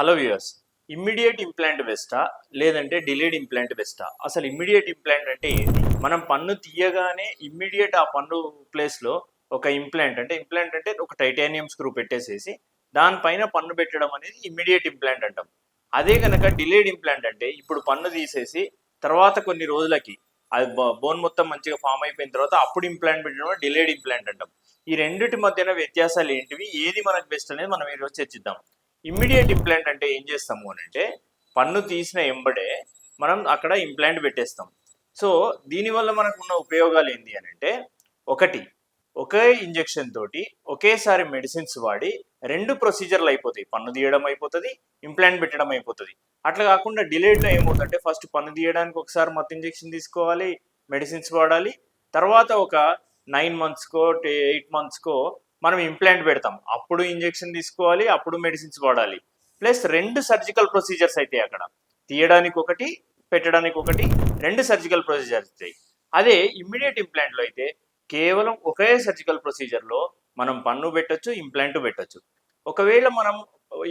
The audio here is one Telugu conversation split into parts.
Hello viewers. ఇమ్మీడియట్ ఇంప్లాంట్ బెస్టా లేదంటే డిలేడ్ ఇంప్లాంట్ బెస్టా? అసలు ఇమ్మీడియట్ ఇంప్లాంట్ అంటే ఏంటి? మనం పన్ను తీయగానే ఇమ్మీడియట్ ఆ పన్ను ప్లేస్లో ఒక ఇంప్లాంట్ అంటే ఒక టైటానియం స్క్రూ పెట్టేసేసి దానిపైన పన్ను పెట్టడం అనేది ఇమ్మీడియట్ ఇంప్లాంట్ అంటాం. అదే కనుక డిలేడ్ ఇంప్లాంట్ అంటే ఇప్పుడు పన్ను తీసేసి తర్వాత కొన్ని రోజులకి అది బోన్ మొత్తం మంచిగా ఫామ్ అయిపోయిన తర్వాత అప్పుడు ఇంప్లాంట్ పెట్టడం డిలేడ్ ఇంప్లాంట్ అంటాం. ఈ రెండిటి మధ్యన వ్యత్యాసాలు ఏంటివి, ఏది మనకు బెస్ట్ అనేది మనం ఈరోజు చర్చిద్దాం. ఇమ్మీడియట్ ఇంప్లాంట్ అంటే ఏం చేస్తాము అని అంటే పన్ను తీసిన ఎంబడే మనం అక్కడ ఇంప్లాంట్ పెట్టేస్తాం. సో దీనివల్ల మనకు ఉన్న ఉపయోగాలు ఏంటి అని అంటే, ఒకటి, ఒకే ఇంజెక్షన్ తోటి ఒకేసారి మెడిసిన్స్ వాడి రెండు ప్రొసీజర్లు అయిపోతాయి. పన్ను తీయడం అయిపోతుంది, ఇంప్లాంట్ పెట్టడం అయిపోతుంది. అట్లా కాకుండా డిలేడ్లో ఏమవుతుందంటే ఫస్ట్ పన్ను తీయడానికి ఒకసారి మొత్తం ఇంజెక్షన్ తీసుకోవాలి, మెడిసిన్స్ వాడాలి, తర్వాత ఒక 9 మంత్స్కో 8 మంత్స్కో మనం ఇంప్లాంట్ పెడతాం, అప్పుడు ఇంజెక్షన్ తీసుకోవాలి, అప్పుడు మెడిసిన్స్ వాడాలి. ప్లస్ రెండు సర్జికల్ ప్రొసీజర్స్ అయితే అక్కడ తీయడానికి ఒకటి, పెట్టడానికి ఒకటి, రెండు సర్జికల్ ప్రొసీజర్స్ అవుతాయి. అదే ఇమ్మీడియట్ ఇంప్లాంట్లో అయితే కేవలం ఒకే సర్జికల్ ప్రొసీజర్లో మనం పన్ను పెట్టొచ్చు, ఇంప్లాంట్ పెట్టొచ్చు. ఒకవేళ మనం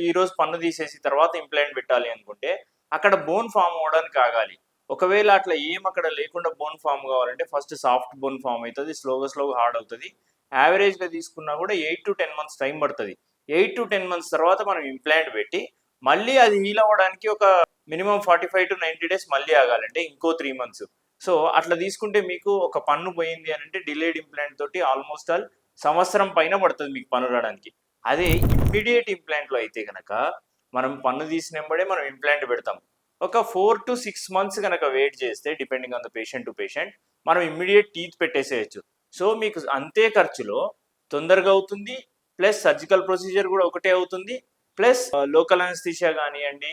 ఈరోజు పన్ను తీసేసి తర్వాత ఇంప్లాంట్ పెట్టాలి అనుకుంటే అక్కడ బోన్ ఫామ్ అవ్వడానికి ఆగాలి. ఒకవేళ అట్లా ఏం అక్కడ లేకుండా బోన్ ఫామ్ కావాలంటే ఫస్ట్ సాఫ్ట్ బోన్ ఫామ్ అవుతుంది, స్లోగా హార్డ్ అవుతుంది. యావరేజ్గా తీసుకున్నా కూడా 8 to 10 మంత్స్ టైం పడుతుంది. 8 to 10 మంత్స్ తర్వాత మనం ఇంప్లాంట్ పెట్టి మళ్ళీ అది హీల్ అవ్వడానికి ఒక మినిమం 45 to 90 days మళ్ళీ ఆగాలంటే ఇంకో 3 మంత్స్. సో అట్లా తీసుకుంటే మీకు ఒక పన్ను పోయింది అని అంటే డిలేడ్ ఇంప్లాంట్ తోటి ఆల్మోస్ట్ ఆల్ సంవత్సరం పైన పడుతుంది మీకు పన్ను రావడానికి. అదే ఇమ్మీడియట్ ఇంప్లాంట్లో అయితే కనుక మనం పన్ను తీసినప్పుడే మనం ఇంప్లాంట్ పెడతాం. ఒక 4 to 6 months కనుక వెయిట్ చేస్తే depending on the patient to patient మనం ఇమ్మీడియట్ టీత్ పెట్టేసేయచ్చు. సో మీకు అంతే ఖర్చులో తొందరగా అవుతుంది, ప్లస్ సర్జికల్ ప్రొసీజర్ కూడా ఒకటే అవుతుంది, ప్లస్ లోకల్ అనస్థీషియా కానివ్వండి,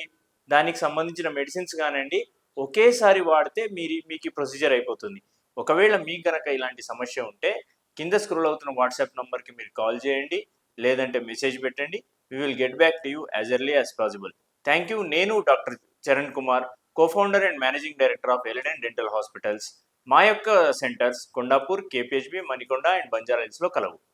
దానికి సంబంధించిన మెడిసిన్స్ కానివ్వండి, ఒకేసారి వాడితే మీకు ఈ ప్రొసీజర్ అయిపోతుంది. ఒకవేళ మీకు కనుక ఇలాంటి సమస్య ఉంటే కింద స్క్రోల్ అవుతున్న వాట్సాప్ నంబర్కి మీరు కాల్ చేయండి, లేదంటే మెసేజ్ పెట్టండి. We will get back to you as early as possible. Thank you. నేను doctor Charan Kumar, cofounder and managing director of Eliden dental hospitals. మా యొక్క centres Kondapur, KPHB, Manikonda and Banjara హిల్స్లో కలవు.